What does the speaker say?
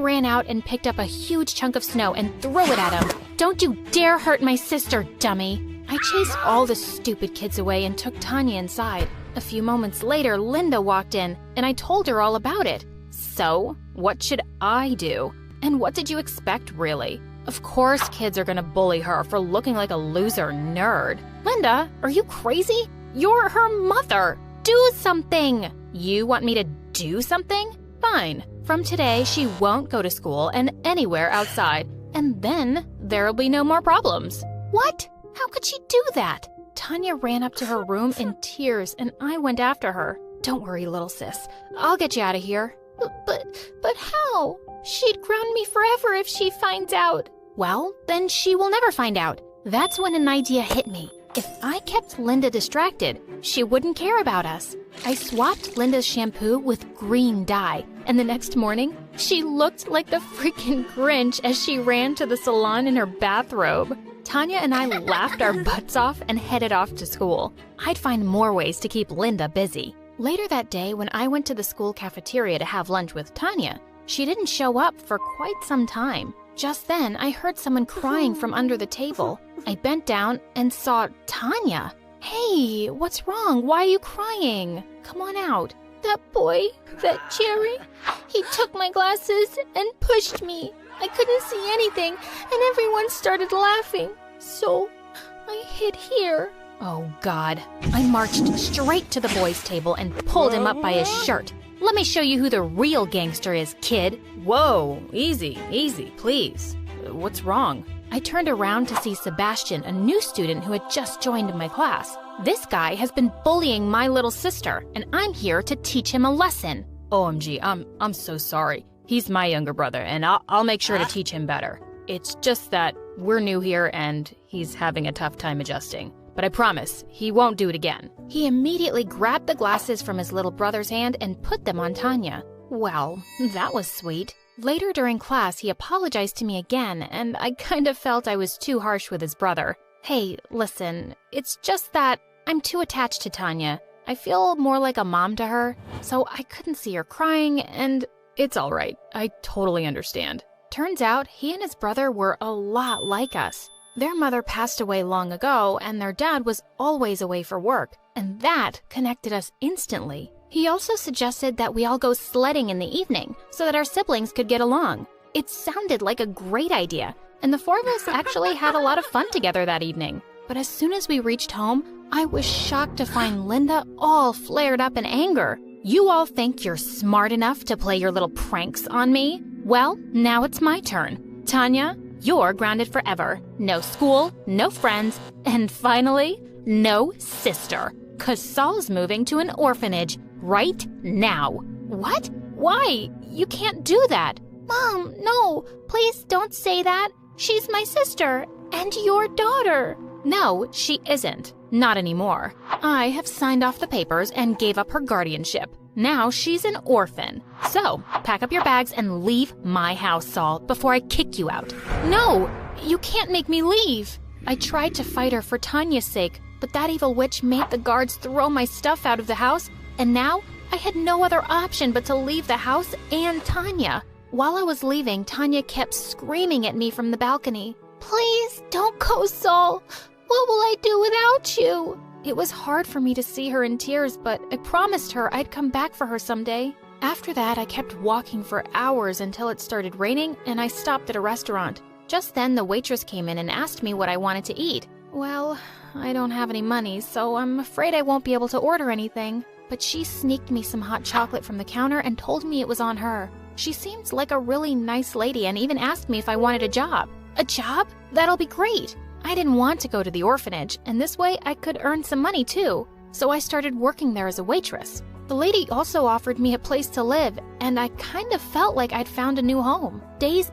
ran out and picked up a huge chunk of snow and threw it at him. "Don't you dare hurt my sister, dummy!" I chased all the stupid kids away and took Tanya inside. A few moments later, Linda walked in, and I told her all about it. So, what should I do? And what did you expect, really? Of course kids are gonna bully her for looking like a loser nerd. Linda, are you crazy? You're her mother! Do something! You want me to do something? Fine. From today, she won't go to school and anywhere outside, and then there'll be no more problems. What? How could she do that? Tanya ran up to her room in tears, and I went after her. Don't worry, little sis. I'll get you out of here. But how? She'd ground me forever if she finds out. Well, then she will never find out. That's when an idea hit me. If I kept Linda distracted, she wouldn't care about us. I swapped Linda's shampoo with green dye, and the next morning, she looked like the freaking Grinch as she ran to the salon in her bathrobe. Tanya and I laughed our butts off and headed off to school. I'd find more ways to keep Linda busy. Later that day, when I went to the school cafeteria to have lunch with Tanya, she didn't show up for quite some time. Just then, I heard someone crying from under the table. I bent down and saw Tanya. Hey, what's wrong? Why are you crying? Come on out. That boy, that Jerry, he took my glasses and pushed me. I couldn't see anything, and everyone started laughing. So, I hid here. Oh, God. I marched straight to the boy's table and pulled him up by his shirt. Let me show you who the real gangster is, kid. Whoa, easy, please. What's wrong? I turned around to see Sebastian, a new student who had just joined my class. This guy has been bullying my little sister, and I'm here to teach him a lesson. OMG, I'm so sorry. He's my younger brother, and I'll make sure to teach him better. It's just that we're new here, and he's having a tough time adjusting. But I promise, he won't do it again. He immediately grabbed the glasses from his little brother's hand and put them on Tanya. Well, that was sweet. Later during class, he apologized to me again, and I kind of felt I was too harsh with his brother. Hey, listen, it's just that I'm too attached to Tanya. I feel more like a mom to her, so I couldn't see her crying, and it's all right. I totally understand. Turns out, he and his brother were a lot like us. Their mother passed away long ago, and their dad was always away for work, and that connected us instantly. He also suggested that we all go sledding in the evening so that our siblings could get along. It sounded like a great idea, and the four of us actually had a lot of fun together that evening. But as soon as we reached home, I was shocked to find Linda all flared up in anger. You all think you're smart enough to play your little pranks on me? Well, now it's my turn. Tanya, you're grounded forever. No school, no friends, and finally, no sister. 'Cause Saul's moving to an orphanage right now. What? Why? You can't do that. Mom, no. Please don't say that. She's my sister and your daughter. No, she isn't. Not anymore. I have signed off the papers and gave up her guardianship. Now she's an orphan. So, pack up your bags and leave my house, Saul, before I kick you out. No, you can't make me leave. I tried to fight her for Tanya's sake, but that evil witch made the guards throw my stuff out of the house, and now I had no other option but to leave the house and Tanya. While I was leaving, Tanya kept screaming at me from the balcony. Please don't go, Saul. What will I do without you? It was hard for me to see her in tears, but I promised her I'd come back for her someday. After that, I kept walking for hours until it started raining, and I stopped at a restaurant. Just then, the waitress came in and asked me what I wanted to eat. Well, I don't have any money, so I'm afraid I won't be able to order anything. But she sneaked me some hot chocolate from the counter and told me it was on her. She seemed like a really nice lady and even asked me if I wanted a job. A job? That'll be great. I didn't want to go to the orphanage, and this way I could earn some money too. So I started working there as a waitress. The lady also offered me a place to live, and I kind of felt like I'd found a new home. Days